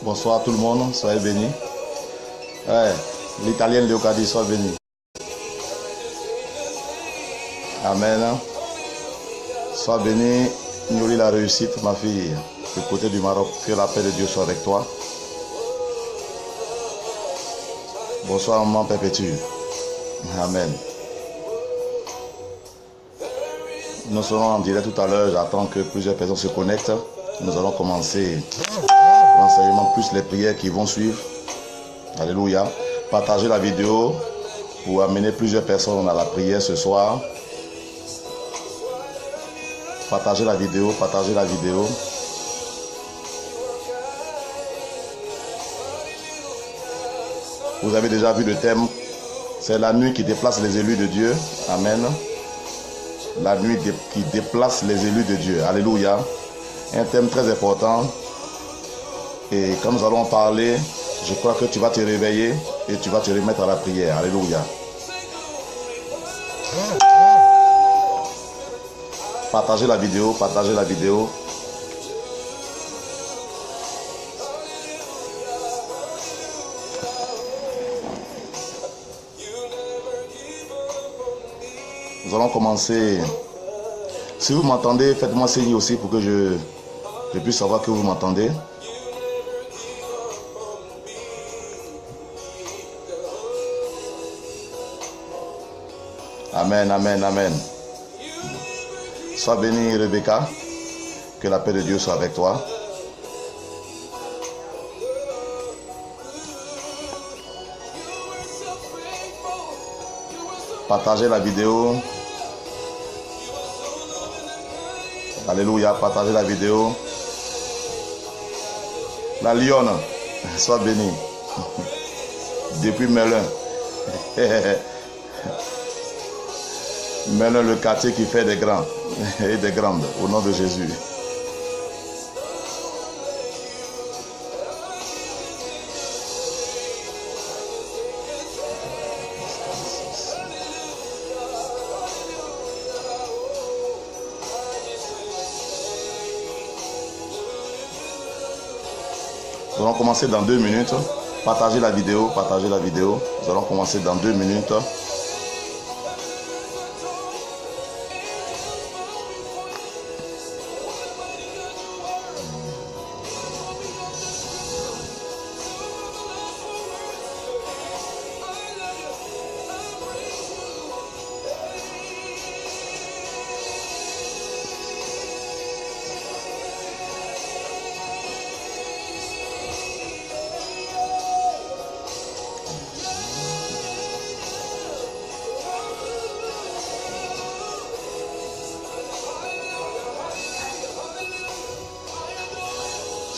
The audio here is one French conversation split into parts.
Bonsoir tout le monde, soyez bénis. Ouais, l'italienne Léocadie, sois béni. Amen. Sois béni, Nourris la réussite, ma fille, du côté du Maroc. Que la paix de Dieu soit avec toi. Bonsoir, maman perpétue. Amen. Nous serons en direct tout à l'heure. J'attends que plusieurs personnes se connectent. Nous allons commencer l'enseignement plus les prières qui vont suivre. Alléluia. Partagez la vidéo pour amener plusieurs personnes à la prière ce soir. Partagez la vidéo, partagez la vidéo. Vous avez déjà vu le thème. C'est la nuit qui déplace les élus de Dieu. Amen. La nuit qui déplace les élus de Dieu. Alléluia. Un thème très important. Et quand nous allons parler, je crois que tu vas te réveiller et tu vas te remettre à la prière. Alléluia. Partagez la vidéo, partagez la vidéo. Nous allons commencer. Si vous m'entendez, faites-moi signe aussi pour que je puisse savoir que vous m'entendez. Amen, amen, amen. Sois bénie, Rebecca. Que la paix de Dieu soit avec toi. Partagez la vidéo. Alléluia, partagez la vidéo. La lionne, sois bénie. Depuis Melun. Melun, le quartier qui fait des grands et des grandes, au nom de Jésus. Nous allons commencer dans 2 minutes. Partagez la vidéo, partagez la vidéo. Nous allons commencer dans 2 minutes.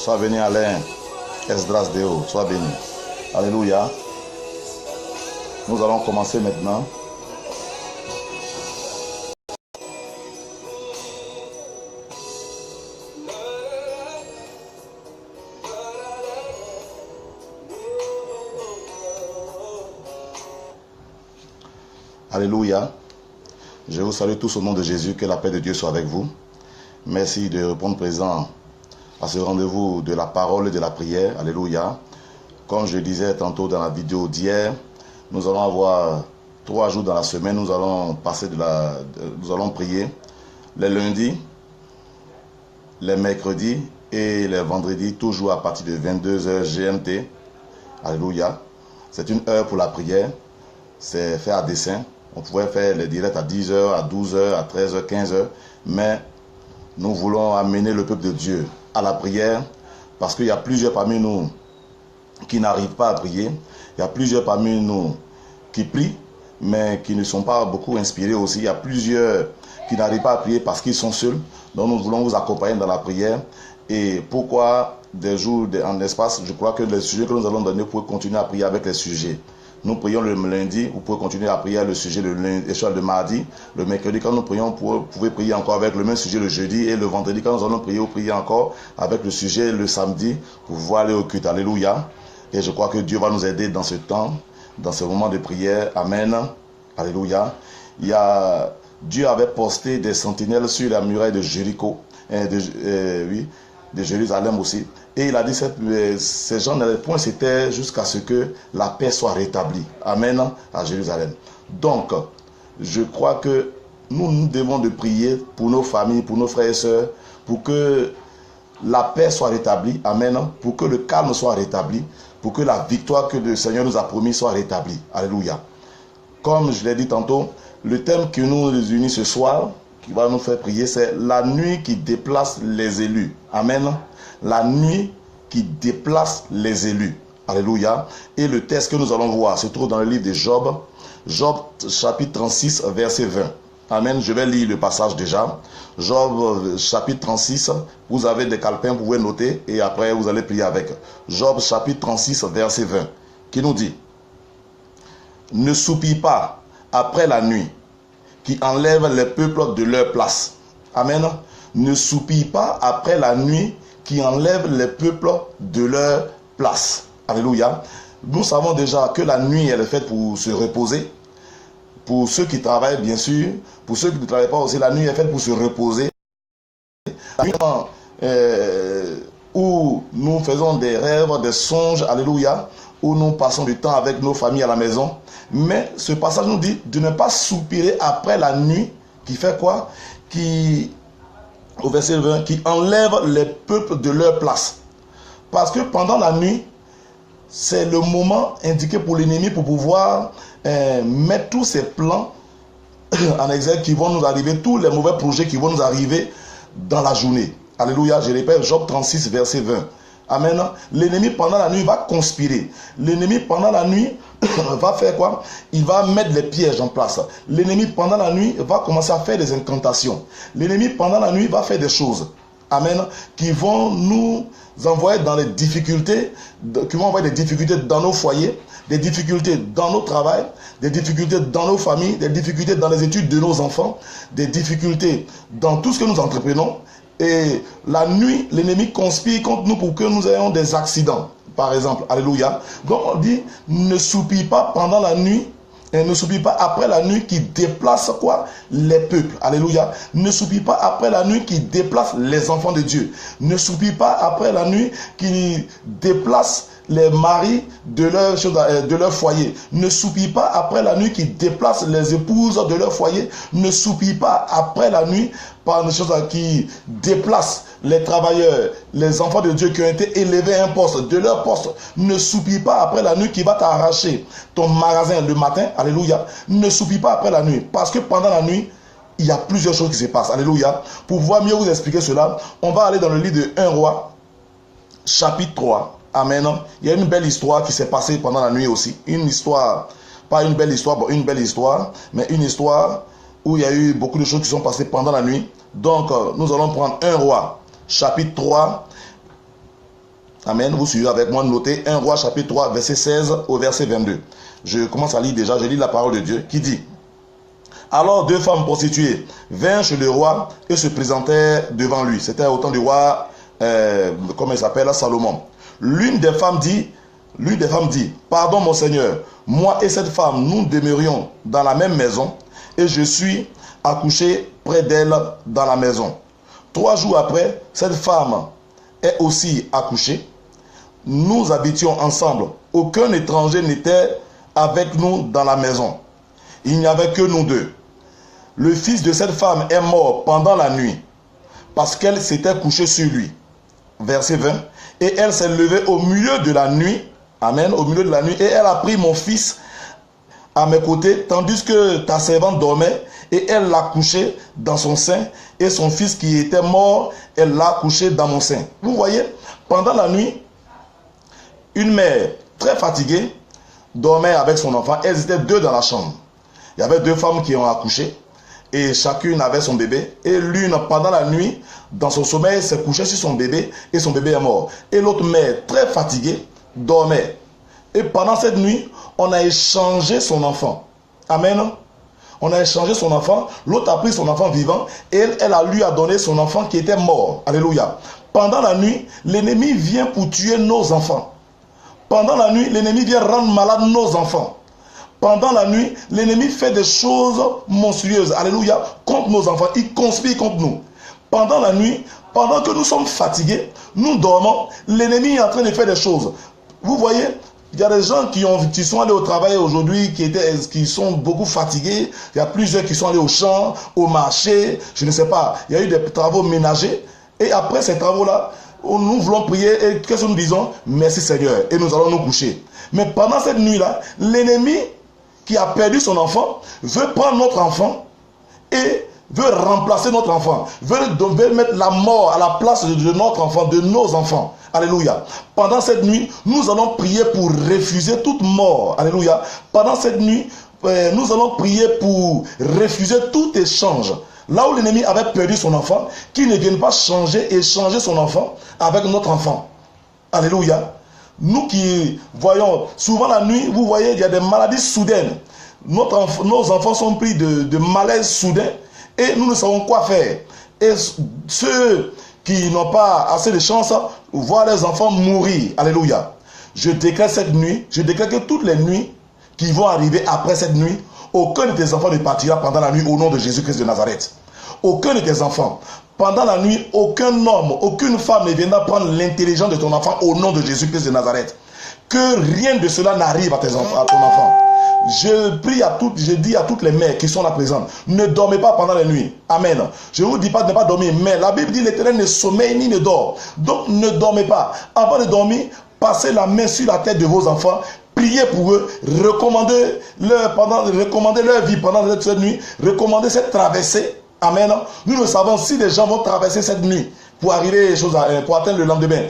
Sois béni Alain, Esdras Deo, sois béni. Alléluia. Nous allons commencer maintenant. Alléluia. Je vous salue tous au nom de Jésus, que la paix de Dieu soit avec vous. Merci de répondre présent à ce rendez-vous de la parole et de la prière. Alléluia. Comme je disais tantôt dans la vidéo d'hier, nous allons avoir 3 jours dans la semaine. Nous allons nous allons prier les lundis, les mercredis et les vendredis, toujours à partir de 22h GMT. Alléluia. C'est une heure pour la prière. C'est fait à dessein. On pourrait faire les directs à 10h, à 12h, à 13h, 15h. Mais nous voulons amener le peuple de Dieu à la prière, parce qu'il y a plusieurs parmi nous qui n'arrivent pas à prier. Il y a plusieurs parmi nous qui prient, mais qui ne sont pas beaucoup inspirés aussi. Il y a plusieurs qui n'arrivent pas à prier parce qu'ils sont seuls. Donc nous voulons vous accompagner dans la prière. Et pourquoi des jours en espace? Je crois que les sujets que nous allons donner, vous pouvez continuer à prier avec les sujets. Nous prions le lundi, vous pouvez continuer à prier le sujet le mardi. Le mercredi, quand nous prions, vous pouvez prier encore avec le même sujet le jeudi. Et le vendredi, quand nous allons prier, vous priez encore avec le sujet le samedi pour pouvoir aller au culte. Alléluia. Et je crois que Dieu va nous aider dans ce temps, dans ce moment de prière. Amen. Alléluia. Dieu avait posté des sentinelles sur la muraille de Jéricho. Oui. de Jérusalem aussi. Et il a dit ces gens n'allaient point se taire jusqu'à ce que la paix soit rétablie. Amen, à Jérusalem. Donc, je crois que nous devons de prier pour nos familles, pour nos frères et sœurs, pour que la paix soit rétablie. Amen. Pour que le calme soit rétabli. Pour que la victoire que le Seigneur nous a promis soit rétablie. Alléluia. Comme je l'ai dit tantôt, le thème qui nous unit ce soir, qui va nous faire prier, c'est la nuit qui déplace les élus. Amen. La nuit qui déplace les élus. Alléluia. Et le texte que nous allons voir se trouve dans le livre de Job. Job chapitre 36, verset 20. Amen. Je vais lire le passage déjà. Job chapitre 36. Vous avez des calepins, vous pouvez noter et après vous allez prier avec. Job chapitre 36, verset 20. Qui nous dit: ne soupire pas après la nuit qui enlève les peuples de leur place. Amen. Ne soupire pas après la nuit qui enlève les peuples de leur place. Alléluia. Nous savons déjà que la nuit, elle est faite pour se reposer. Pour ceux qui travaillent, bien sûr. Pour ceux qui ne travaillent pas aussi, la nuit est faite pour se reposer. Où nous faisons des rêves, des songes, alléluia, où nous passons du temps avec nos familles à la maison. Mais ce passage nous dit de ne pas soupirer après la nuit, qui fait quoi? Au verset 20, qui enlève les peuples de leur place. Parce que pendant la nuit, c'est le moment indiqué pour l'ennemi pour pouvoir mettre tous ses plans en exergue qui vont nous arriver, tous les mauvais projets qui vont nous arriver dans la journée. Alléluia, je répète, Job 36, verset 20. Amen. L'ennemi pendant la nuit va conspirer. L'ennemi pendant la nuit va faire quoi? Il va mettre les pièges en place. L'ennemi pendant la nuit va commencer à faire des incantations. L'ennemi pendant la nuit va faire des choses. Amen. Qui vont nous envoyer dans les difficultés, qui vont envoyer des difficultés dans nos foyers, des difficultés dans nos travails, des difficultés dans nos familles, des difficultés dans les études de nos enfants, des difficultés dans tout ce que nous entreprenons. Et la nuit, l'ennemi conspire contre nous pour que nous ayons des accidents, par exemple. Alléluia. Donc on dit, ne soupire pas pendant la nuit, et ne soupire pas après la nuit qui déplace quoi? Les peuples. Alléluia. Ne soupire pas après la nuit qui déplace les enfants de Dieu. Ne soupire pas après la nuit qui déplace les maris de leur foyer. Ne soupire pas après la nuit qui déplace les épouses de leur foyer. Ne soupire pas après la nuit par des choses qui déplacent les travailleurs, les enfants de Dieu qui ont été élevés à un poste, de leur poste. Ne soupire pas après la nuit qui va t'arracher ton magasin le matin. Alléluia. Ne soupire pas après la nuit. Parce que pendant la nuit, il y a plusieurs choses qui se passent. Alléluia. Pour pouvoir mieux vous expliquer cela, on va aller dans le livre de 1 Roi, chapitre 3. Amen. Il y a une belle histoire qui s'est passée pendant la nuit aussi. Une histoire, pas une belle histoire, bon, une belle histoire, mais une histoire où il y a eu beaucoup de choses qui sont passées pendant la nuit. Donc, nous allons prendre 1 Roi, chapitre 3. Amen. Vous suivez avec moi, notez 1 Roi, chapitre 3, verset 16 au verset 22. Je commence à lire déjà, je lis la parole de Dieu qui dit: alors 2 femmes prostituées vinrent chez le roi et se présentèrent devant lui. C'était au temps du roi, comment il s'appelle, Salomon. L'une des femmes dit, pardon mon Seigneur, moi et cette femme, nous demeurions dans la même maison et je suis accouché près d'elle dans la maison. 3 jours après, cette femme est aussi accouchée. Nous habitions ensemble. Aucun étranger n'était avec nous dans la maison. Il n'y avait que nous deux. Le fils de cette femme est mort pendant la nuit parce qu'elle s'était couchée sur lui. Verset 20. Et elle s'est levée au milieu de la nuit. Amen. Au milieu de la nuit. Et elle a pris mon fils à mes côtés, tandis que ta servante dormait. Et elle l'a couché dans son sein. Et son fils qui était mort, elle l'a couché dans mon sein. Vous voyez, pendant la nuit, une mère très fatiguée dormait avec son enfant. Elles étaient 2 dans la chambre. Il y avait 2 femmes qui ont accouché. Et chacune avait son bébé. Et l'une, pendant la nuit, dans son sommeil, s'est couchée sur son bébé. Et son bébé est mort. Et l'autre mère, très fatiguée, dormait. Et pendant cette nuit, on a échangé son enfant. Amen. On a échangé son enfant. L'autre a pris son enfant vivant. Et elle lui a donné son enfant qui était mort. Alléluia. Pendant la nuit, l'ennemi vient pour tuer nos enfants. Pendant la nuit, l'ennemi vient rendre malade nos enfants. Pendant la nuit, l'ennemi fait des choses monstrueuses, alléluia, contre nos enfants. Il conspire contre nous. Pendant la nuit, Pendant que nous sommes fatigués, nous dormons, l'ennemi est en train de faire des choses. Vous voyez, il y a des gens qui sont allés au travail aujourd'hui, qui sont beaucoup fatigués. Il y a plusieurs qui sont allés au champ, au marché, je ne sais pas. Il y a eu des travaux ménagers. Et après ces travaux-là, nous voulons prier et qu'est-ce que nous disons? Merci Seigneur. Et nous allons nous coucher. Mais pendant cette nuit-là, l'ennemi qui a perdu son enfant veut prendre notre enfant et veut remplacer notre enfant, veut mettre la mort à la place de notre enfant, de nos enfants. Alléluia. Pendant cette nuit, nous allons prier pour refuser toute mort. Alléluia. Pendant cette nuit, nous allons prier pour refuser tout échange. Là où l'ennemi avait perdu son enfant, qu'il ne vienne pas échanger son enfant avec notre enfant. Alléluia. Nous qui voyons souvent la nuit, vous voyez, il y a des maladies soudaines. Nos enfants sont pris de malaises soudains et nous ne savons quoi faire. Et ceux qui n'ont pas assez de chance voient leurs enfants mourir. Alléluia. Je déclare cette nuit, je déclare que toutes les nuits qui vont arriver après cette nuit, aucun de tes enfants ne partira pendant la nuit au nom de Jésus-Christ de Nazareth. Aucun de tes enfants. Pendant la nuit, aucun homme, aucune femme ne viendra prendre l'intelligence de ton enfant au nom de Jésus-Christ de Nazareth. Que rien de cela n'arrive à ton enfant. Je prie je dis à toutes les mères qui sont là présentes, ne dormez pas pendant la nuit. Amen. Je ne vous dis pas de ne pas dormir, mais la Bible dit l'Éternel ne sommeille ni ne dort. Donc ne dormez pas. Avant de dormir, passez la main sur la tête de vos enfants. Priez pour eux, recommandez leur vie pendant cette nuit, recommandez cette traversée. Amen. Nous ne savons si les gens vont traverser cette nuit pour arriver pour atteindre le lendemain.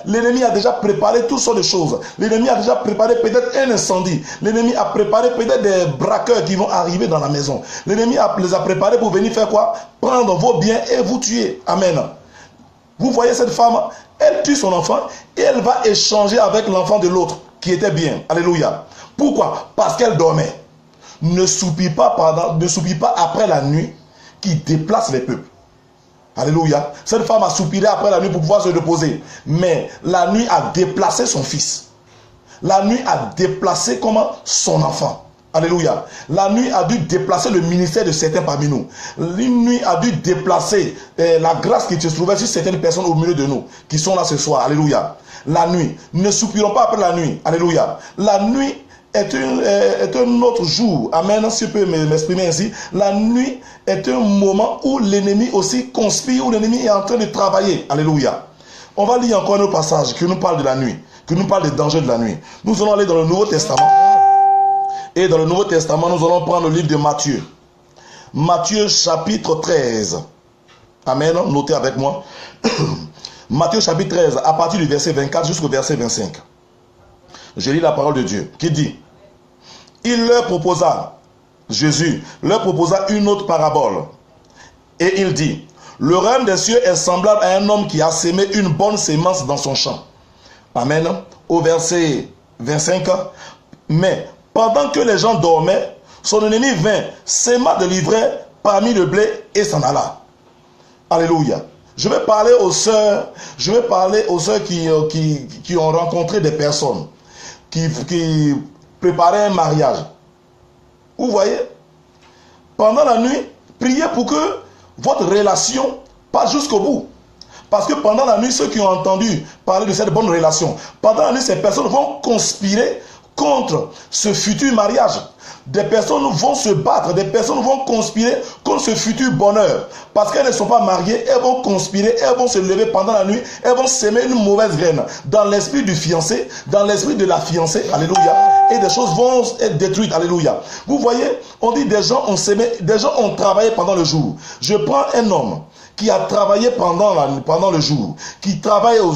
L'ennemi a déjà préparé toutes sortes de choses. L'ennemi a déjà préparé peut-être un incendie. L'ennemi a préparé peut-être des braqueurs qui vont arriver dans la maison. L'ennemi les a préparés pour venir faire quoi? Prendre vos biens et vous tuer. Amen. Vous voyez cette femme, elle tue son enfant et elle va échanger avec l'enfant de l'autre qui était bien. Alléluia. Pourquoi? Parce qu'elle dormait. Ne soupire pas après la nuit qui déplace les peuples. Alléluia. Cette femme a soupiré après la nuit pour pouvoir se reposer. Mais la nuit a déplacé son fils. La nuit a déplacé comment? Son enfant. Alléluia. La nuit a dû déplacer le ministère de certains parmi nous. La nuit a dû déplacer la grâce qui se trouvait sur certaines personnes au milieu de nous, qui sont là ce soir. Alléluia. La nuit. Ne soupirons pas après la nuit. Alléluia. La nuit est un autre jour. Amen, si je peux m'exprimer ainsi. La nuit est un moment où l'ennemi aussi conspire, où l'ennemi est en train de travailler. Alléluia. On va lire encore un autre passage qui nous parle de la nuit, qui nous parle des dangers de la nuit. Nous allons aller dans le Nouveau Testament. Et dans le Nouveau Testament, nous allons prendre le livre de Matthieu. Matthieu chapitre 13. Amen, notez avec moi. Matthieu chapitre 13, à partir du verset 24 jusqu'au verset 25. Je lis la parole de Dieu qui dit: Jésus leur proposa une autre parabole. Et il dit: le royaume des cieux est semblable à un homme qui a sémé une bonne sémence dans son champ. Amen. Au verset 25. Mais pendant que les gens dormaient, son ennemi vint, sema de l'ivraie parmi le blé et s'en alla. Alléluia. Je vais parler aux sœurs qui ont rencontré des personnes qui préparaient un mariage. Vous voyez, pendant la nuit, priez pour que votre relation passe jusqu'au bout. Parce que pendant la nuit, ceux qui ont entendu parler de cette bonne relation, pendant la nuit, ces personnes vont conspirer contre ce futur mariage. Des personnes vont se battre, des personnes vont conspirer contre ce futur bonheur. Parce qu'elles ne sont pas mariées, elles vont conspirer, elles vont se lever pendant la nuit, elles vont s'aimer une mauvaise graine dans l'esprit du fiancé, dans l'esprit de la fiancée, alléluia. Et des choses vont être détruites, alléluia. Vous voyez, on dit des gens ont s'aimé, des gens ont travaillé pendant le jour. Je prends un homme qui a travaillé pendant le jour, qui travaille au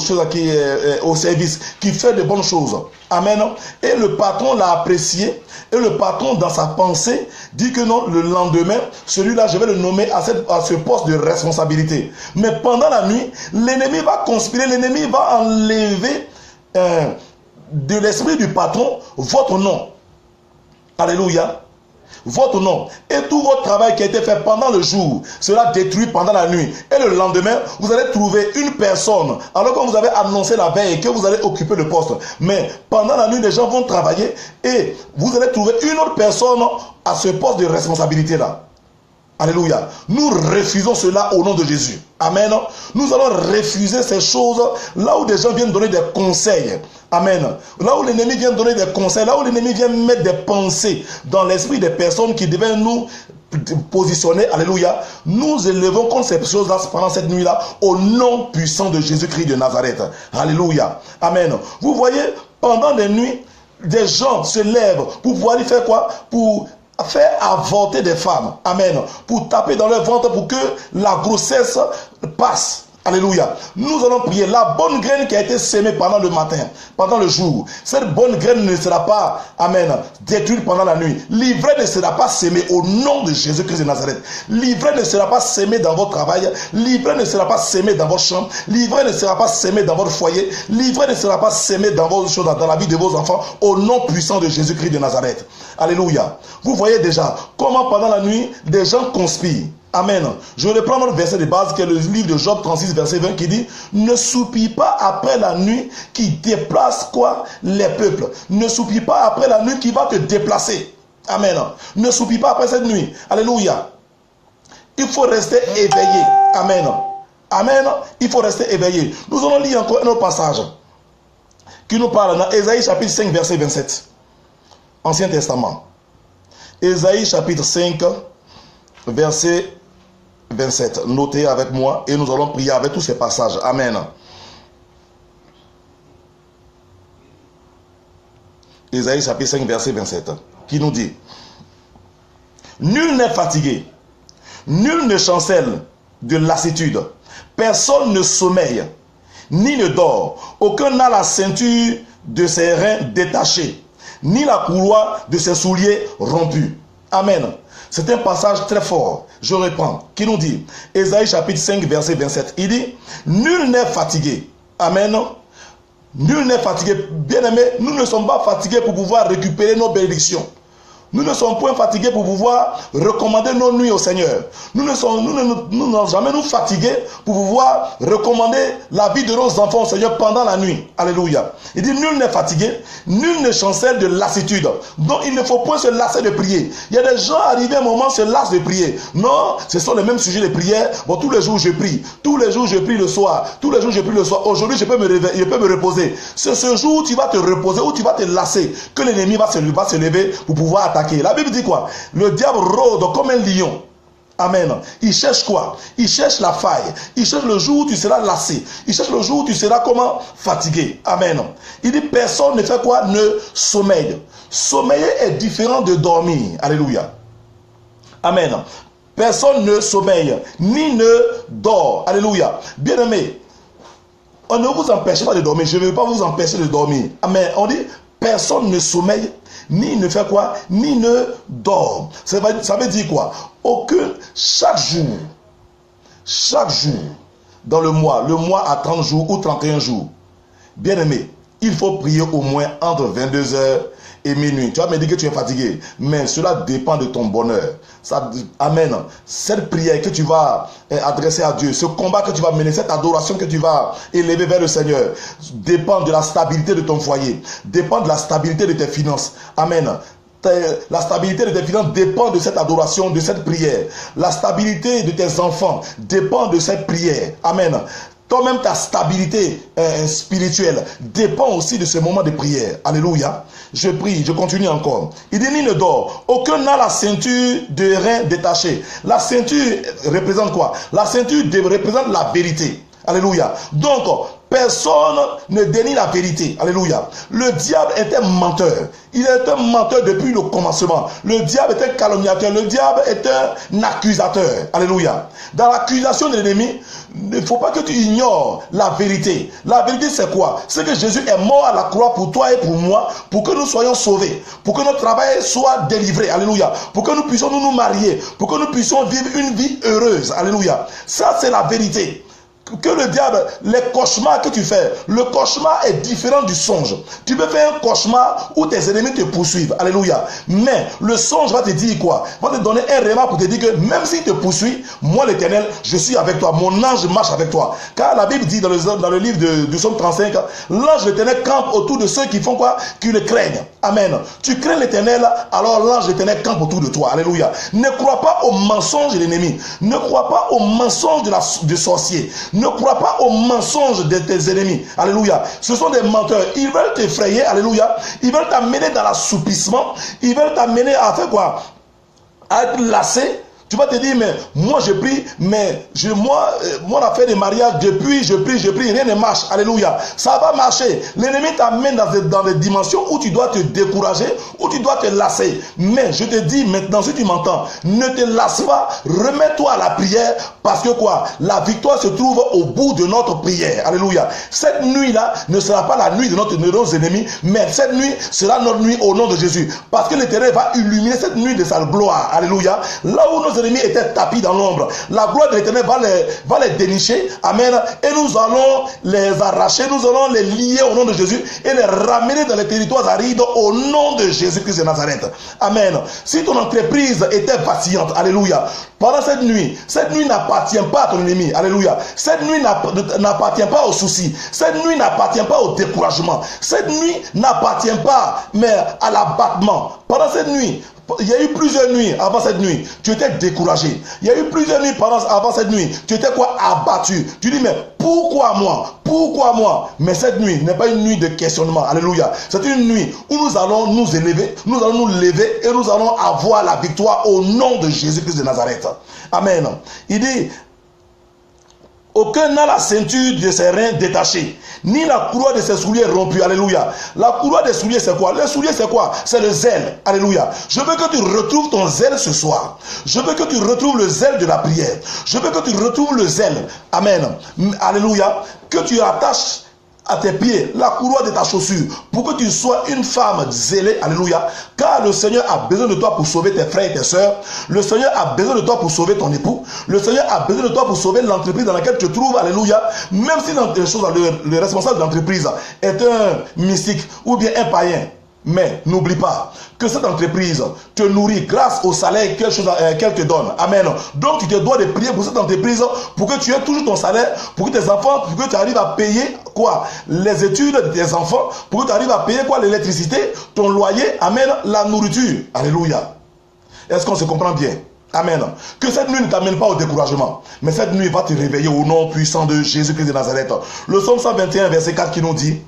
service, qui fait de bonnes choses. Amen. Et le patron l'a apprécié. Et le patron, dans sa pensée, dit que non, le lendemain, celui-là, je vais le nommer à ce poste de responsabilité. Mais pendant la nuit, l'ennemi va conspirer, l'ennemi va enlever de l'esprit du patron votre nom. Alléluia. Votre nom et tout votre travail qui a été fait pendant le jour sera détruit pendant la nuit. Et le lendemain, vous allez trouver une personne, alors que vous avez annoncé la veille que vous allez occuper le poste. Mais pendant la nuit, les gens vont travailler et vous allez trouver une autre personne à ce poste de responsabilité-là. Alléluia. Nous refusons cela au nom de Jésus. Amen. Nous allons refuser ces choses là où des gens viennent donner des conseils. Amen. Là où l'ennemi vient donner des conseils, là où l'ennemi vient mettre des pensées dans l'esprit des personnes qui devaient nous positionner. Alléluia. Nous élevons contre ces choses-là pendant cette nuit-là au nom puissant de Jésus-Christ de Nazareth. Alléluia. Amen. Vous voyez, pendant des nuits, des gens se lèvent pour pouvoir y faire quoi? Pour faire avorter des femmes. Amen. Pour taper dans leur ventre pour que la grossesse passe. Alléluia. Nous allons prier. La bonne graine qui a été sémée pendant le matin, pendant le jour, cette bonne graine ne sera pas, amen, détruite pendant la nuit. L'ivraie ne sera pas sémée au nom de Jésus-Christ de Nazareth. L'ivraie ne sera pas sémée dans votre travail. L'ivraie ne sera pas sémée dans votre chambre. L'ivraie ne sera pas sémée dans votre foyer. L'ivraie ne sera pas sémée dans vos choses, dans la vie de vos enfants, au nom puissant de Jésus-Christ de Nazareth. Alléluia. Vous voyez déjà comment pendant la nuit, des gens conspirent. Amen. Je reprends notre verset de base qui est le livre de Job 36, verset 20 qui dit: ne soupire pas après la nuit qui déplace quoi? Les peuples. Ne soupire pas après la nuit qui va te déplacer. Amen. Ne soupire pas après cette nuit. Alléluia. Il faut rester éveillé. Amen. Amen. Il faut rester éveillé. Nous allons lire encore un autre passage qui nous parle dans Ésaïe chapitre 5, verset 27. Ancien Testament. Ésaïe chapitre 5, verset 27. Notez avec moi et nous allons prier avec tous ces passages. Amen. Ésaïe chapitre 5, verset 27. Qui nous dit: nul n'est fatigué, nul ne chancelle de lassitude, personne ne sommeille, ni ne dort, aucun n'a la ceinture de ses reins détachée, ni la courroie de ses souliers rompus. Amen. C'est un passage très fort. Je reprends. Qui nous dit, Ésaïe chapitre 5, verset 27. Il dit: nul n'est fatigué. Amen. Nul n'est fatigué. Bien-aimé, nous ne sommes pas fatigués pour pouvoir récupérer nos bénédictions. Nous ne sommes point fatigués pour pouvoir recommander nos nuits au Seigneur. Nous n'allons jamais nous fatiguer pour pouvoir recommander la vie de nos enfants au Seigneur pendant la nuit. Alléluia. Il dit: nul n'est fatigué, nul ne chancelle de lassitude. Donc il ne faut point se lasser de prier. Il y a des gens arrivés à un moment se lassent de prier. Non, ce sont les mêmes sujets de prière. Bon, tous les jours je prie. Tous les jours je prie le soir. Tous les jours je prie le soir. Aujourd'hui je peux me réveiller, je peux me reposer. C'est ce jour où tu vas te reposer, où tu vas te lasser, que l'ennemi va se lever pour pouvoir attaquer. La Bible dit quoi? Le diable rôde comme un lion. Amen. Il cherche quoi? Il cherche la faille. Il cherche le jour où tu seras lassé. Il cherche le jour où tu seras comment? Fatigué. Amen. Il dit: personne ne fait quoi? Ne sommeille. Sommeiller est différent de dormir. Alléluia. Amen. Personne ne sommeille, ni ne dort. Alléluia. Bien-aimé, on ne vous empêche pas de dormir. Je ne vais pas vous empêcher de dormir. Amen. On dit: personne ne sommeille, ni ne fait quoi? Ni ne dort. Ça veut dire quoi? Chaque jour, dans le mois a 30 jours ou 31 jours, bien aimé, il faut prier au moins entre 22h et minuit. Tu vas me dire que tu es fatigué, mais cela dépend de ton bonheur. Amen. Cette prière que tu vas adresser à Dieu, ce combat que tu vas mener, cette adoration que tu vas élever vers le Seigneur, dépend de la stabilité de ton foyer, dépend de la stabilité de tes finances. Amen. La stabilité de tes finances dépend de cette adoration, de cette prière. La stabilité de tes enfants dépend de cette prière. Amen. Toi-même, ta stabilité spirituelle dépend aussi de ce moment de prière. Alléluia. Je prie, je continue encore. Il dit: ni ne dort, aucun n'a la ceinture de reins détachée. La ceinture représente quoi? La ceinture représente la vérité. Alléluia. Donc, personne ne dénie la vérité. Alléluia. Le diable est un menteur. Il est un menteur depuis le commencement. Le diable est un calomniateur. Le diable est un accusateur. Alléluia. Dans l'accusation de l'ennemi, il ne faut pas que tu ignores la vérité. La vérité, c'est quoi? C'est que Jésus est mort à la croix pour toi et pour moi, pour que nous soyons sauvés, pour que notre travail soit délivré. Alléluia. Pour que nous puissions nous marier, pour que nous puissions vivre une vie heureuse. Alléluia. Ça, c'est la vérité. que le diable, les cauchemars que tu fais, le cauchemar est différent du songe. Tu peux faire un cauchemar où tes ennemis te poursuivent. Alléluia. Mais le songe va te dire quoi? Va te donner un rêve pour te dire que même s'il te poursuit, moi l'Éternel, je suis avec toi. Mon ange marche avec toi. Car la Bible dit dans le livre du Psaume 35, l'ange de l'Éternel campe autour de ceux qui font quoi? Qui le craignent. Amen. Tu crains l'Éternel, alors l'ange de l'Éternel campe autour de toi. Alléluia. Ne crois pas aux mensonges de l'ennemi. Ne crois pas aux mensonges du sorcier. Ne crois pas aux mensonges de tes ennemis. Alléluia. Ce sont des menteurs. Ils veulent t'effrayer. Alléluia. Ils veulent t'amener dans l'assoupissement. Ils veulent t'amener à faire quoi? À être lassé. Tu vas te dire, mais moi je prie, mais moi mon affaire de mariage, je prie, rien ne marche. Alléluia. Ça va marcher. L'ennemi t'amène dans des dimensions où tu dois te décourager, où tu dois te lasser. Mais je te dis maintenant, si tu m'entends, ne te lasse pas, remets-toi à la prière, parce que quoi? La victoire se trouve au bout de notre prière. Alléluia. Cette nuit-là ne sera pas la nuit de nos ennemis, mais cette nuit sera notre nuit au nom de Jésus. Parce que l'Éternel va illuminer cette nuit de sa gloire. Alléluia. Là où nos ennemis étaient tapis dans l'ombre, la gloire de l'Éternel va les dénicher. Amen. Et nous allons les arracher, nous allons les lier au nom de Jésus et les ramener dans les territoires arides au nom de Jésus-Christ de Nazareth. Amen. Si ton entreprise était vacillante, alléluia, pendant cette nuit n'appartient pas à ton ennemi. Alléluia. Cette nuit n'appartient pas aux soucis. Cette nuit n'appartient pas au découragement. Cette nuit n'appartient pas mais à l'abattement. Pendant cette nuit, il y a eu plusieurs nuits avant cette nuit, tu étais découragé. Il y a eu plusieurs nuits avant cette nuit, tu étais quoi? Abattu. Tu dis, mais pourquoi moi? Pourquoi moi? Mais cette nuit n'est pas une nuit de questionnement. Alléluia. C'est une nuit où nous allons nous élever, nous allons nous lever et nous allons avoir la victoire au nom de Jésus-Christ de Nazareth. Amen. Il dit, aucun n'a la ceinture de ses reins détachée, ni la courroie de ses souliers rompue. Alléluia. La courroie des souliers, c'est quoi? Les souliers, c'est quoi? C'est le zèle. Alléluia. Je veux que tu retrouves ton zèle ce soir. Je veux que tu retrouves le zèle de la prière. Je veux que tu retrouves le zèle. Amen. Alléluia. Que tu attaches à tes pieds la courroie de ta chaussure pour que tu sois une femme zélée. Alléluia. Car le Seigneur a besoin de toi pour sauver tes frères et tes sœurs. Le Seigneur a besoin de toi pour sauver ton époux. Le Seigneur a besoin de toi pour sauver l'entreprise dans laquelle tu te trouves. Alléluia. Même si le responsable de l'entreprise est un mystique ou bien un païen. Mais n'oublie pas que cette entreprise te nourrit grâce au salaire qu'elle te donne. Amen. Donc tu te dois de prier pour cette entreprise pour que tu aies toujours ton salaire, pour que tes enfants, pour que tu arrives à payer quoi? Les études de tes enfants, pour que tu arrives à payer quoi? L'électricité, ton loyer, amen, la nourriture. Alléluia. Est-ce qu'on se comprend bien? Amen. Que cette nuit ne t'amène pas au découragement, mais cette nuit va te réveiller au nom puissant de Jésus-Christ de Nazareth. Le psaume 121, verset 4 qui nous dit,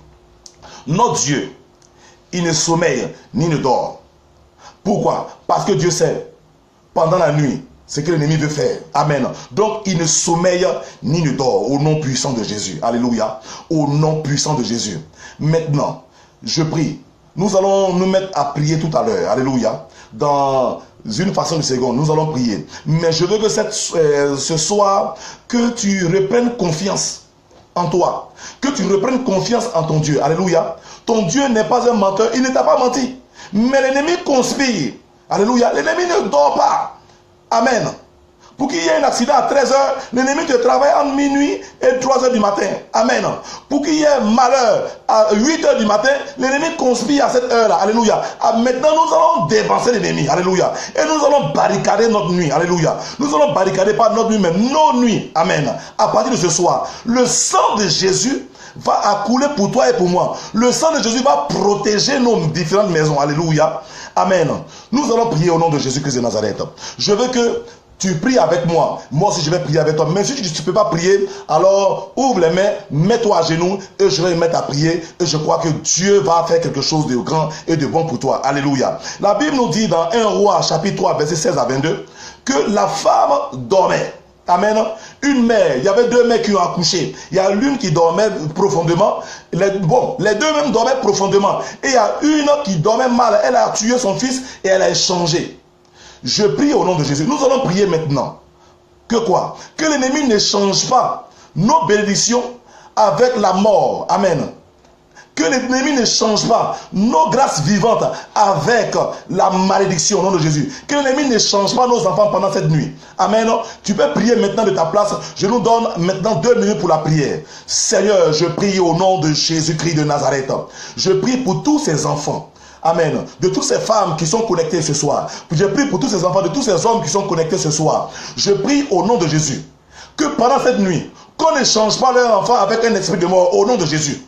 notre Dieu, il ne sommeille ni ne dort. Pourquoi? Parce que Dieu sait, pendant la nuit, ce que l'ennemi veut faire. Amen. Donc, il ne sommeille ni ne dort. Au nom puissant de Jésus. Alléluia. Au nom puissant de Jésus. Maintenant, je prie. Nous allons nous mettre à prier tout à l'heure. Alléluia. Dans une fraction de seconde, nous allons prier. Mais je veux que ce soir, que tu reprennes confiance en toi. Que tu reprennes confiance en ton Dieu. Alléluia. Ton Dieu n'est pas un menteur. Il ne t'a pas menti. Mais l'ennemi conspire. Alléluia. L'ennemi ne dort pas. Amen. Pour qu'il y ait un accident à 13h, l'ennemi te travaille entre minuit et 3h du matin. Amen. Pour qu'il y ait un malheur à 8h du matin, l'ennemi conspire à cette heure-là. Alléluia. Maintenant, nous allons dévancer l'ennemi. Alléluia. Et nous allons barricader notre nuit. Alléluia. Nous allons barricader pas notre nuit, mais nos nuits. Amen. À partir de ce soir, le sang de Jésus va accouler pour toi et pour moi. Le sang de Jésus va protéger nos différentes maisons. Alléluia. Amen. Nous allons prier au nom de Jésus-Christ de Nazareth. Je veux que tu pries avec moi. Moi aussi, je vais prier avec toi. Mais si tu ne peux pas prier, alors ouvre les mains, mets-toi à genoux et je vais me mettre à prier. Et je crois que Dieu va faire quelque chose de grand et de bon pour toi. Alléluia. La Bible nous dit dans 1 Roi, chapitre 3, verset 16 à 22, que la femme dormait. Amen. Une mère, il y avait deux mères qui ont accouché. Il y a l'une qui dormait profondément. Les deux même dormaient profondément. Et il y a une qui dormait mal. Elle a tué son fils et elle a échangé. Je prie au nom de Jésus. Nous allons prier maintenant. Que quoi? Que l'ennemi ne change pas nos bénédictions avec la mort. Amen. Que l'ennemi ne change pas nos grâces vivantes avec la malédiction au nom de Jésus. Que l'ennemi ne change pas nos enfants pendant cette nuit. Amen. Tu peux prier maintenant de ta place. Je nous donne maintenant 2 minutes pour la prière. Seigneur, je prie au nom de Jésus-Christ de Nazareth. Je prie pour tous ces enfants. Amen. De toutes ces femmes qui sont connectées ce soir. Je prie pour tous ces enfants, de tous ces hommes qui sont connectés ce soir. Je prie au nom de Jésus. Que pendant cette nuit, qu'on ne change pas leur enfant avec un esprit de mort au nom de Jésus.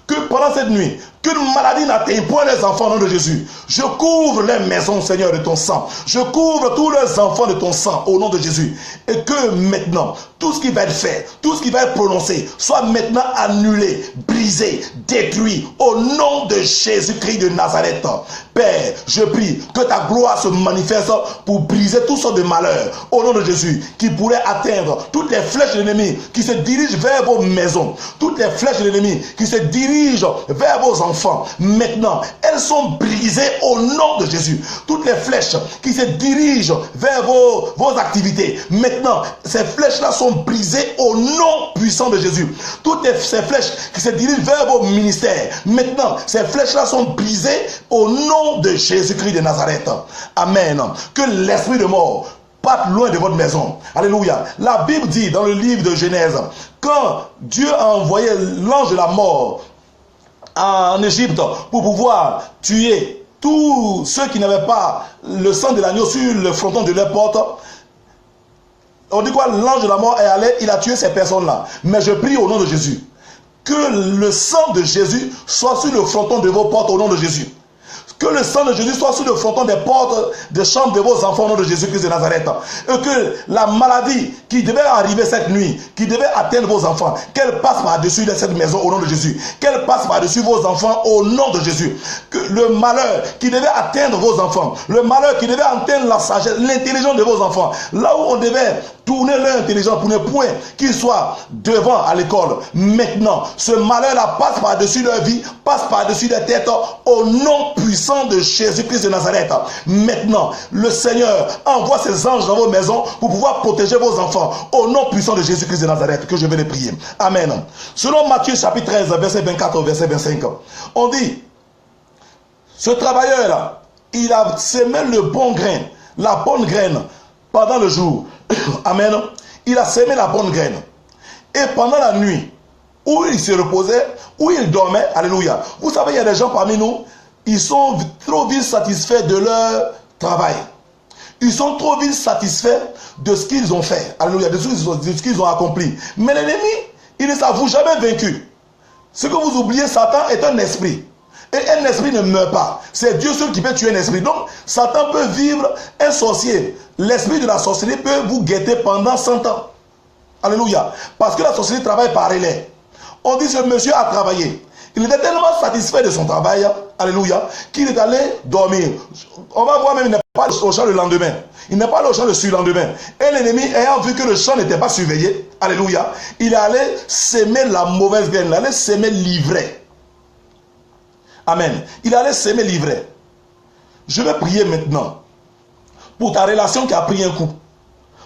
Que pendant cette nuit, qu'une maladie n'atteigne point les enfants au nom de Jésus. Je couvre les maisons, Seigneur, de ton sang. Je couvre tous les enfants de ton sang au nom de Jésus. Et que maintenant, tout ce qui va être fait, tout ce qui va être prononcé, soit maintenant annulé, brisé, détruit au nom de Jésus-Christ de Nazareth. Père, je prie que ta gloire se manifeste pour briser toutes sortes de malheurs au nom de Jésus qui pourraient atteindre toutes les flèches de l'ennemi qui se dirigent vers vos maisons, toutes les flèches de l'ennemi qui se dirigent vers vos enfants. Maintenant, elles sont brisées au nom de Jésus. Toutes les flèches qui se dirigent vers vos activités, maintenant, ces flèches-là sont brisées au nom puissant de Jésus. Toutes ces flèches qui se dirigent vers vos ministères, maintenant, ces flèches-là sont brisées au nom de Jésus-Christ de Nazareth. Amen. Que l'esprit de mort parte loin de votre maison. Alléluia. La Bible dit dans le livre de Genèse, quand Dieu a envoyé l'ange de la mort en Égypte pour pouvoir tuer tous ceux qui n'avaient pas le sang de l'agneau sur le fronton de leur porte, on dit quoi? L'ange de la mort est allé, il a tué ces personnes-là. Mais je prie au nom de Jésus, que le sang de Jésus soit sur le fronton de vos portes au nom de Jésus. Que le sang de Jésus soit sur le fronton des portes des chambres de vos enfants au nom de Jésus-Christ de Nazareth. Et que la maladie qui devait arriver cette nuit, qui devait atteindre vos enfants, qu'elle passe par-dessus de cette maison au nom de Jésus. Qu'elle passe par-dessus vos enfants au nom de Jésus. Que le malheur qui devait atteindre vos enfants, le malheur qui devait atteindre la sagesse, l'intelligence de vos enfants, là où on devait tourner leur intelligence pour ne point qu'ils soient devant à l'école. Maintenant, ce malheur-là passe par-dessus leur vie, passe par-dessus leur tête au nom puissant de Jésus-Christ de Nazareth. Maintenant, le Seigneur envoie ses anges dans vos maisons pour pouvoir protéger vos enfants au nom puissant de Jésus-Christ de Nazareth que je vais les prier. Amen. Selon Matthieu chapitre 13, verset 24 au verset 25, on dit, ce travailleur-là, il a semé le bon grain, la bonne graine pendant le jour. Amen. Il a semé la bonne graine. Et pendant la nuit, où il se reposait, où il dormait, alléluia. Vous savez, il y a des gens parmi nous, ils sont trop vite satisfaits de leur travail. Ils sont trop vite satisfaits de ce qu'ils ont fait. Alléluia, de ce qu'ils ont accompli. Mais l'ennemi, il ne s'avoue jamais vaincu. Ce que vous oubliez, Satan est un esprit. Et un esprit ne meurt pas. C'est Dieu seul qui peut tuer un esprit. Donc, Satan peut vivre un sorcier. L'esprit de la sorcellerie peut vous guetter pendant 100 ans. Alléluia. Parce que la sorcellerie travaille par relais. On dit que ce monsieur a travaillé. Il était tellement satisfait de son travail, alléluia, qu'il est allé dormir. On va voir même, il n'est pas au champ le lendemain. Il n'est pas allé au champ le surlendemain. Et l'ennemi, ayant vu que le champ n'était pas surveillé, alléluia, il est allé s'aimer la mauvaise graine, il allait s'aimer l'ivraie. Amen. Il allait s'aimer l'ivraie. Je vais prier maintenant pour ta relation qui a pris un coup.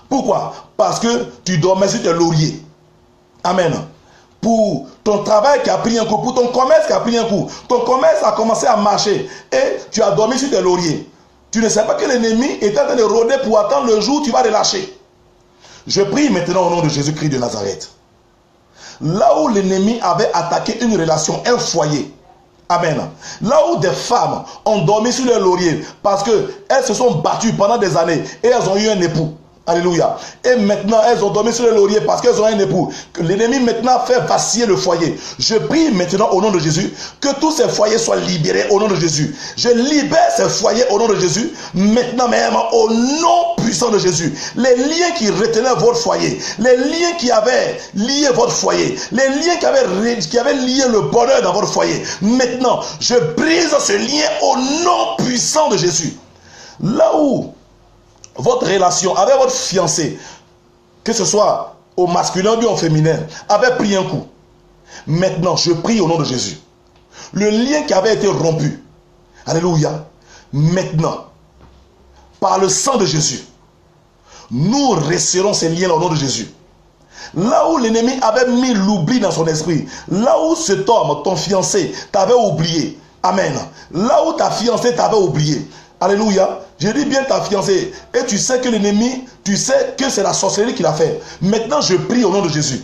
Pourquoi? Parce que tu dormais sur tes lauriers. Amen. Pour ton travail qui a pris un coup, pour ton commerce qui a pris un coup. Ton commerce a commencé à marcher et tu as dormi sur tes lauriers. Tu ne sais pas que l'ennemi est en train de rôder pour attendre le jour où tu vas relâcher. Je prie maintenant au nom de Jésus-Christ de Nazareth. Là où l'ennemi avait attaqué une relation, un foyer. Amen. Là où des femmes ont dormi sur leur laurier parce qu'elles se sont battues pendant des années et elles ont eu un époux. Alléluia. Et maintenant, elles ont dormi sur le laurier parce qu'elles ont un époux. Que l'ennemi maintenant fait vaciller le foyer. Je prie maintenant au nom de Jésus que tous ces foyers soient libérés au nom de Jésus. Je libère ces foyers au nom de Jésus. Maintenant même au nom puissant de Jésus. Les liens qui retenaient votre foyer, les liens qui avaient lié votre foyer, les liens qui avaient lié le bonheur dans votre foyer. Maintenant, je brise ce lien au nom puissant de Jésus. Là où votre relation avec votre fiancé, que ce soit au masculin ou au féminin, avait pris un coup. Maintenant, je prie au nom de Jésus. Le lien qui avait été rompu, alléluia, maintenant, par le sang de Jésus, nous resserrons ces liens au nom de Jésus. Là où l'ennemi avait mis l'oubli dans son esprit, là où cet homme, ton fiancé, t'avait oublié. Amen. Là où ta fiancée t'avait oublié. Alléluia. Je dis bien ta fiancée. Et tu sais que l'ennemi, tu sais que c'est la sorcellerie qu'il a fait. Maintenant, je prie au nom de Jésus.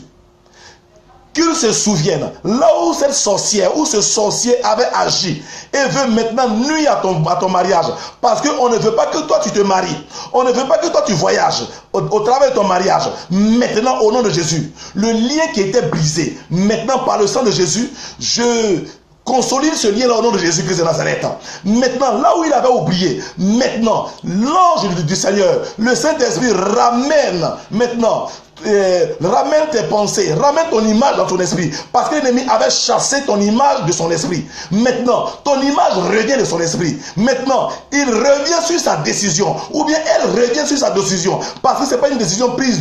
Qu'il se souvienne, là où cette sorcière, où ce sorcier avait agi et veut maintenant nuire à ton mariage, parce qu'on ne veut pas que toi tu te maries, on ne veut pas que toi tu voyages au travers de ton mariage. Maintenant, au nom de Jésus, le lien qui était brisé, maintenant par le sang de Jésus, je consolide ce lien-là au nom de Jésus-Christ de Nazareth. Maintenant, là où il avait oublié, maintenant, l'ange du Seigneur, le Saint-Esprit ramène maintenant. Ramène tes pensées, ramène ton image dans ton esprit, parce que l'ennemi avait chassé ton image de son esprit. Maintenant, ton image revient de son esprit. Maintenant, il revient sur sa décision, ou bien elle revient sur sa décision, parce que c'est pas une décision prise,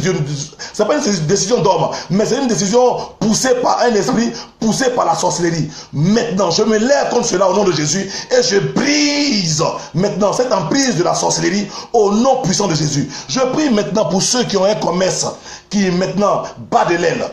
c'est pas une décision d'homme, mais c'est une décision poussée par un esprit, poussée par la sorcellerie. Maintenant, je me lève contre cela au nom de Jésus et je brise maintenant cette emprise de la sorcellerie au nom puissant de Jésus. Je prie maintenant pour ceux qui ont un commerce qui maintenant bat de l'aile.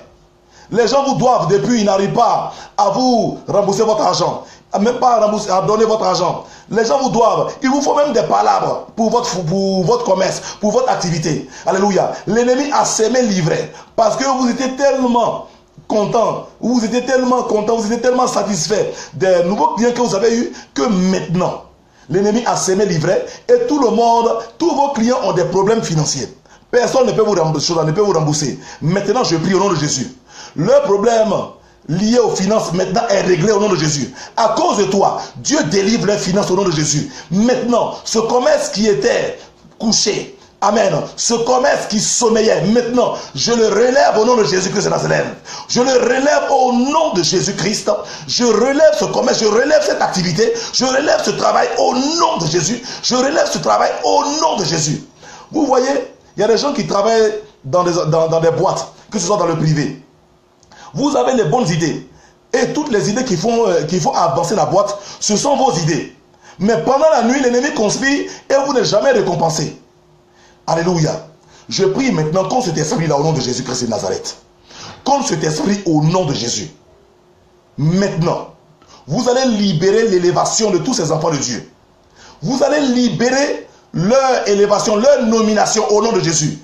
Les gens vous doivent depuis, ils n'arrivent pas à vous rembourser votre argent, même pas à donner votre argent. Les gens vous doivent, il vous faut même des palabres pour votre commerce, pour votre activité. Alléluia. L'ennemi a semé l'ivraie parce que vous étiez tellement content, vous étiez tellement satisfait des nouveaux clients que vous avez eus que maintenant, l'ennemi a semé l'ivraie et tout le monde, tous vos clients ont des problèmes financiers. Personne ne peut vous rembourser. Maintenant, je prie au nom de Jésus. Le problème lié aux finances maintenant est réglé au nom de Jésus. À cause de toi, Dieu délivre les finances au nom de Jésus. Maintenant, ce commerce qui était couché, amen, ce commerce qui sommeillait, maintenant, je le relève au nom de Jésus-Christ de Nazareth. Je le relève au nom de Jésus-Christ. Je relève ce commerce, je relève cette activité, je relève ce travail au nom de Jésus. Je relève ce travail au nom de Jésus. Vous voyez, il y a des gens qui travaillent dans des boîtes, que ce soit dans le privé. Vous avez les bonnes idées. Et toutes les idées qu'il faut avancer la boîte, ce sont vos idées. Mais pendant la nuit, l'ennemi conspire et vous n'êtes jamais récompensé. Alléluia. Je prie maintenant contre cet esprit-là au nom de Jésus-Christ de Nazareth. Contre cet esprit au nom de Jésus. Maintenant, vous allez libérer l'élévation de tous ces enfants de Dieu. Vous allez libérer leur élévation, leur nomination au nom de Jésus.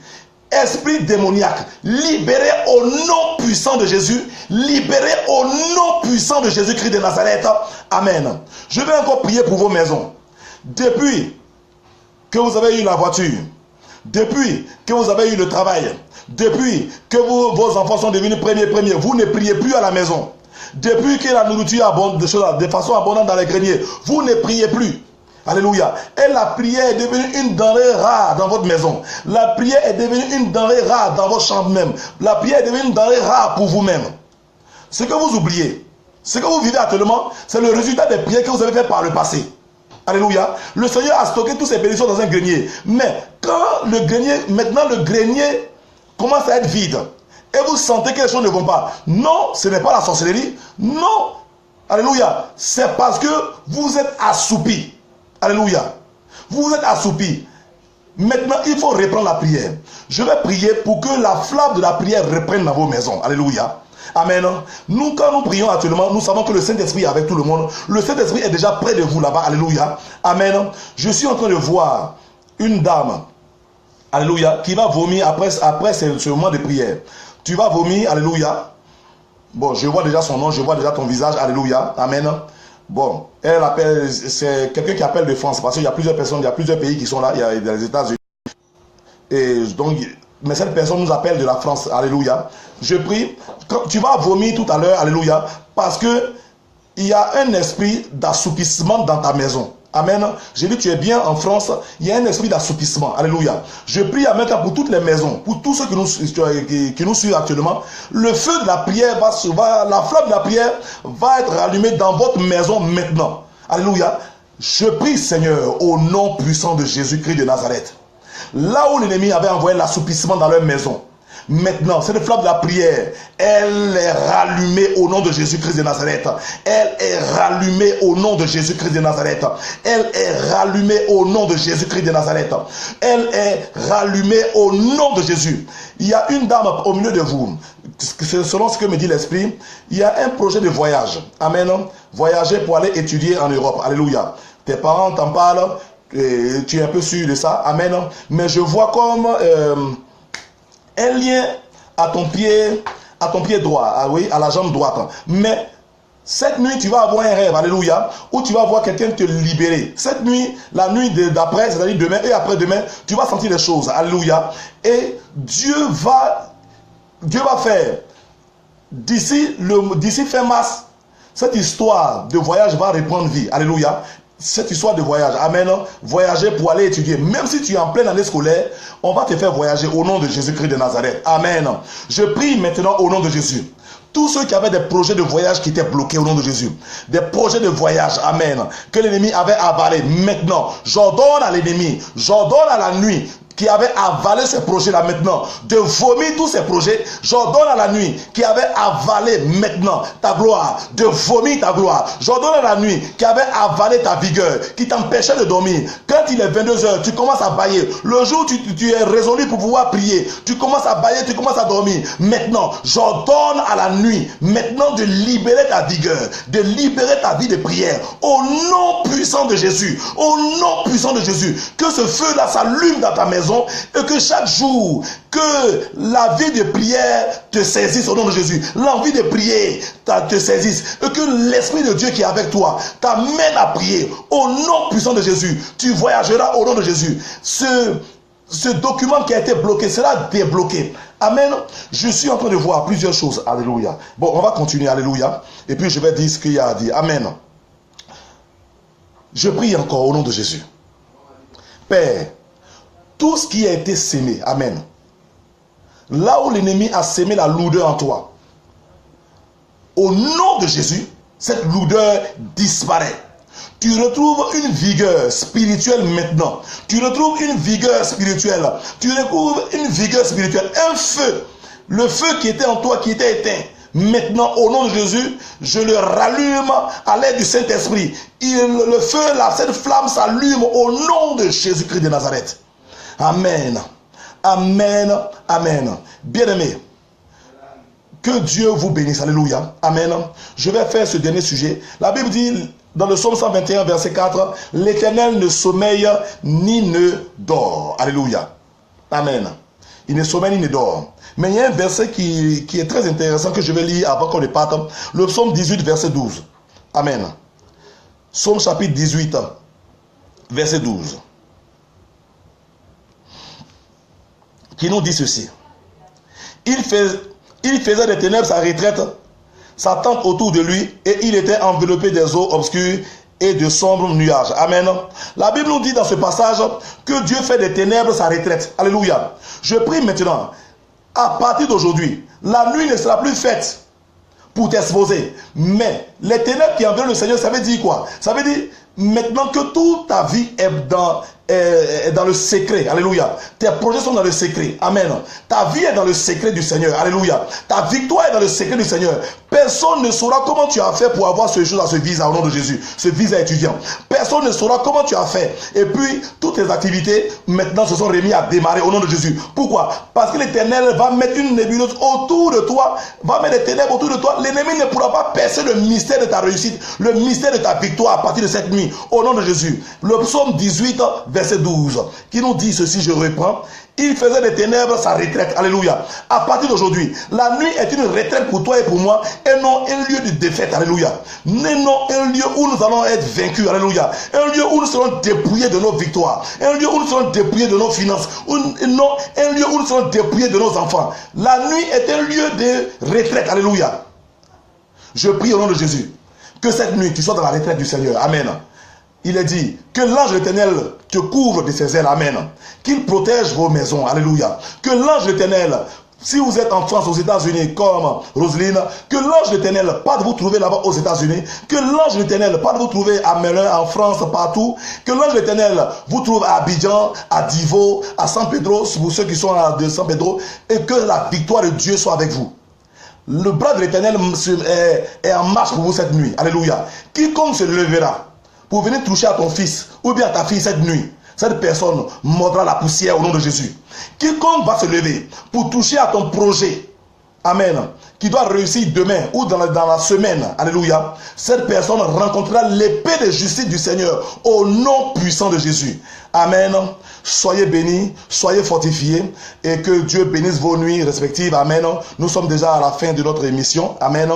Esprit démoniaque, libéré au nom puissant de Jésus, libéré au nom puissant de Jésus-Christ de Nazareth. Amen. Je vais encore prier pour vos maisons. Depuis que vous avez eu la voiture, depuis que vous avez eu le travail, depuis que vos enfants sont devenus premiers, vous ne priez plus à la maison. Depuis que la nourriture abonde de façon abondante dans les greniers, vous ne priez plus. Alléluia. Et la prière est devenue une denrée rare dans votre maison. La prière est devenue une denrée rare dans votre chambre même. La prière est devenue une denrée rare pour vous-même. Ce que vous oubliez, ce que vous vivez actuellement, c'est le résultat des prières que vous avez faites par le passé. Alléluia. Le Seigneur a stocké toutes ces bénédictions dans un grenier. Mais quand maintenant le grenier commence à être vide, et vous sentez que les choses ne vont pas. Non, ce n'est pas la sorcellerie. Non. Alléluia. C'est parce que vous êtes assoupi. Alléluia. Vous êtes assoupi. Maintenant, il faut reprendre la prière. Je vais prier pour que la flamme de la prière reprenne dans vos maisons. Alléluia. Amen. Nous, quand nous prions actuellement, nous savons que le Saint-Esprit est avec tout le monde. Le Saint-Esprit est déjà près de vous là-bas. Alléluia. Amen. Je suis en train de voir une dame, alléluia, qui va vomir après ce moment de prière. Tu vas vomir, alléluia. Bon, je vois déjà son nom, je vois déjà ton visage, alléluia. Amen. Bon, elle appelle, c'est quelqu'un qui appelle de France, parce qu'il y a plusieurs personnes, il y a plusieurs pays qui sont là, il y a les États-Unis. Et donc, mais cette personne nous appelle de la France, alléluia. Je prie, quand tu vas vomir tout à l'heure, alléluia, parce que il y a un esprit d'assoupissement dans ta maison. Amen. J'ai dit, tu es bien en France, il y a un esprit d'assoupissement. Alléluia. Je prie à maintenant pour toutes les maisons, pour tous ceux qui nous suivent actuellement. Le feu de la prière la flamme de la prière va être rallumée dans votre maison maintenant. Alléluia. Je prie, Seigneur, au nom puissant de Jésus-Christ de Nazareth. Là où l'ennemi avait envoyé l'assoupissement dans leur maison, Maintenant, cette flamme de la prière, elle est rallumée au nom de Jésus-Christ de Nazareth. Elle est rallumée au nom de Jésus-Christ de Nazareth. Elle est rallumée au nom de Jésus-Christ de Nazareth. Elle est rallumée au nom de Jésus. Il y a une dame au milieu de vous. Selon ce que me dit l'Esprit, il y a un projet de voyage. Amen. Voyager pour aller étudier en Europe. Alléluia. Tes parents t'en parlent. Tu es un peu sûr de ça. Amen. Mais je vois comme un lien à ton pied droit. Ah oui, à la jambe droite. Mais cette nuit, tu vas avoir un rêve. Alléluia. Où tu vas voir quelqu'un te libérer. Cette nuit, la nuit d'après, c'est-à-dire demain et après-demain, tu vas sentir des choses. Alléluia. Et Dieu va faire, d'ici fin mars, cette histoire de voyage va reprendre vie. Alléluia. Cette histoire de voyage. Amen. Voyager pour aller étudier. Même si tu es en pleine année scolaire, on va te faire voyager au nom de Jésus-Christ de Nazareth. Amen. Je prie maintenant au nom de Jésus. Tous ceux qui avaient des projets de voyage qui étaient bloqués au nom de Jésus. Des projets de voyage. Amen. Que l'ennemi avait avalé. Maintenant, j'ordonne à l'ennemi, j'ordonne à la nuit, qui avait avalé ces projets-là maintenant, de vomir tous ces projets. J'ordonne à la nuit qui avait avalé maintenant ta gloire, de vomir ta gloire. J'ordonne à la nuit qui avait avalé ta vigueur, qui t'empêchait de dormir. Quand il est 22h, tu commences à bâiller. Le jour où tu es résolu pour pouvoir prier, tu commences à bâiller, tu commences à dormir. Maintenant, j'ordonne à la nuit, maintenant de libérer ta vigueur, de libérer ta vie de prière. Au nom puissant de Jésus, au nom puissant de Jésus, que ce feu-là s'allume dans ta maison. Et que chaque jour, que la vie de prière te saisisse au nom de Jésus. L'envie de prier te saisisse. Et que l'Esprit de Dieu qui est avec toi t'amène à prier. Au nom puissant de Jésus, tu voyageras au nom de Jésus. Ce document qui a été bloqué sera débloqué. Amen. Je suis en train de voir plusieurs choses. Alléluia. Bon, on va continuer. Alléluia. Et puis je vais dire ce qu'il y a à dire. Amen. Je prie encore au nom de Jésus. Père, tout ce qui a été sémé, amen. Là où l'ennemi a sémé la lourdeur en toi, au nom de Jésus, cette lourdeur disparaît. Tu retrouves une vigueur spirituelle maintenant. Tu retrouves une vigueur spirituelle. Tu retrouves une vigueur spirituelle. Un feu. Le feu qui était en toi, qui était éteint. Maintenant, au nom de Jésus, je le rallume à l'aide du Saint-Esprit. Le feu, cette flamme s'allume au nom de Jésus-Christ de Nazareth. Amen. Amen. Amen. Bien-aimés, que Dieu vous bénisse. Alléluia. Amen. Je vais faire ce dernier sujet. La Bible dit dans le psaume 121, verset 4, l'Éternel ne sommeille ni ne dort. Alléluia. Amen. Il ne sommeille ni ne dort. Mais il y a un verset qui est très intéressant que je vais lire avant qu'on ne parte. Le psaume 18, verset 12. Amen. Psaume chapitre 18, verset 12. Qui nous dit ceci. Il faisait des ténèbres sa retraite, sa tente autour de lui, et il était enveloppé des eaux obscures et de sombres nuages. Amen. La Bible nous dit dans ce passage que Dieu fait des ténèbres sa retraite. Alléluia. Je prie maintenant, à partir d'aujourd'hui, la nuit ne sera plus faite pour t'exposer. Mais les ténèbres qui environnent le Seigneur, ça veut dire quoi? Ça veut dire maintenant que toute ta vie est dans le secret. Alléluia. Tes projets sont dans le secret. Amen. Ta vie est dans le secret du Seigneur. Alléluia. Ta victoire est dans le secret du Seigneur. Personne ne saura comment tu as fait pour avoir ce chose à ce visa au nom de Jésus. Ce visa étudiant. Personne ne saura comment tu as fait. Et puis, toutes tes activités maintenant se sont remises à démarrer au nom de Jésus. Pourquoi? Parce que l'Éternel va mettre une nébuleuse autour de toi. Va mettre des ténèbres autour de toi. L'ennemi ne pourra pas percer le mystère de ta réussite. Le mystère de ta victoire à partir de cette nuit. Au nom de Jésus. Le psaume 18, verset 12, qui nous dit ceci, je reprends. Il faisait des ténèbres sa retraite. Alléluia. À partir d'aujourd'hui, la nuit est une retraite pour toi et pour moi, et non un lieu de défaite. Alléluia. Et non un lieu où nous allons être vaincus. Alléluia. Un lieu où nous serons dépouillés de nos victoires. Un lieu où nous serons dépouillés de nos finances. Non, un lieu où nous serons dépouillés de nos enfants. La nuit est un lieu de retraite. Alléluia. Je prie au nom de Jésus que cette nuit, tu sois dans la retraite du Seigneur. Amen. Il est dit que l'ange de l'Éternel te couvre de ses ailes. Amen. Qu'il protège vos maisons. Alléluia. Que l'ange de l'Éternel Si vous êtes en France, aux États-Unis, comme Roselyne, que l'ange de l'Éternel, pas de vous trouver là-bas aux États-Unis, que l'ange de l'Éternel, pas de vous trouver à Melun, en France, partout, que l'ange de l'Éternel vous trouve à Abidjan, à Divo, à San Pedro, pour ceux qui sont de San Pedro, et que la victoire de Dieu soit avec vous. Le bras de l'Éternel est en marche pour vous cette nuit. Alléluia. Quiconque se levera pour venir toucher à ton fils ou bien à ta fille cette nuit, cette personne mordra la poussière au nom de Jésus. Quiconque va se lever pour toucher à ton projet, amen, qui doit réussir demain ou dans la semaine, alléluia, cette personne rencontrera l'épée de justice du Seigneur au nom puissant de Jésus. Amen. Soyez bénis, soyez fortifiés et que Dieu bénisse vos nuits respectives. Amen. Nous sommes déjà à la fin de notre émission. Amen.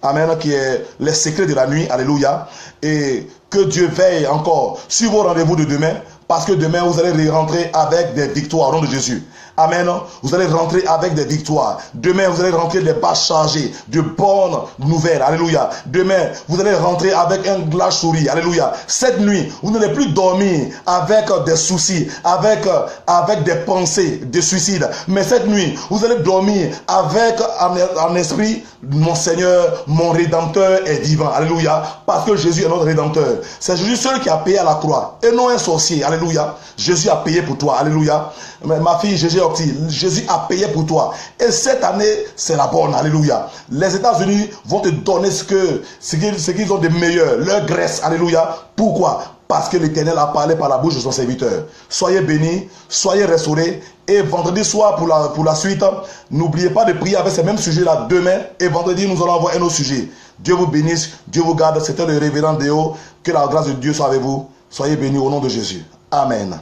Amen, qui est les secrets de la nuit. Alléluia. Et que Dieu veille encore sur vos rendez-vous de demain, parce que demain vous allez rentrer avec des victoires au nom de Jésus. Amen. Vous allez rentrer avec des victoires. Demain, vous allez rentrer des bâches chargées de bonnes nouvelles. Alléluia. Demain, vous allez rentrer avec un glace souris. Alléluia. Cette nuit, vous n'allez plus dormir avec des soucis, avec des pensées de suicide. Mais cette nuit, vous allez dormir avec en esprit, mon Seigneur, mon Rédempteur est vivant. Alléluia. Parce que Jésus est notre Rédempteur. C'est Jésus seul qui a payé à la croix et non un sorcier. Alléluia. Jésus a payé pour toi. Alléluia. Ma fille, Jésus a payé pour toi. Et cette année, c'est la bonne. Alléluia. Les États-Unis vont te donner ce qu'ils ont de meilleur. Leur graisse. Alléluia. Pourquoi? Parce que l'Éternel a parlé par la bouche de son serviteur. Soyez bénis, soyez restaurés. Et vendredi soir, pour la suite, n'oubliez pas de prier avec ces mêmes sujets-là demain. Et vendredi, nous allons avoir un autre sujet. Dieu vous bénisse, Dieu vous garde. C'était le révérend Déo. Que la grâce de Dieu soit avec vous. Soyez bénis au nom de Jésus. Amen.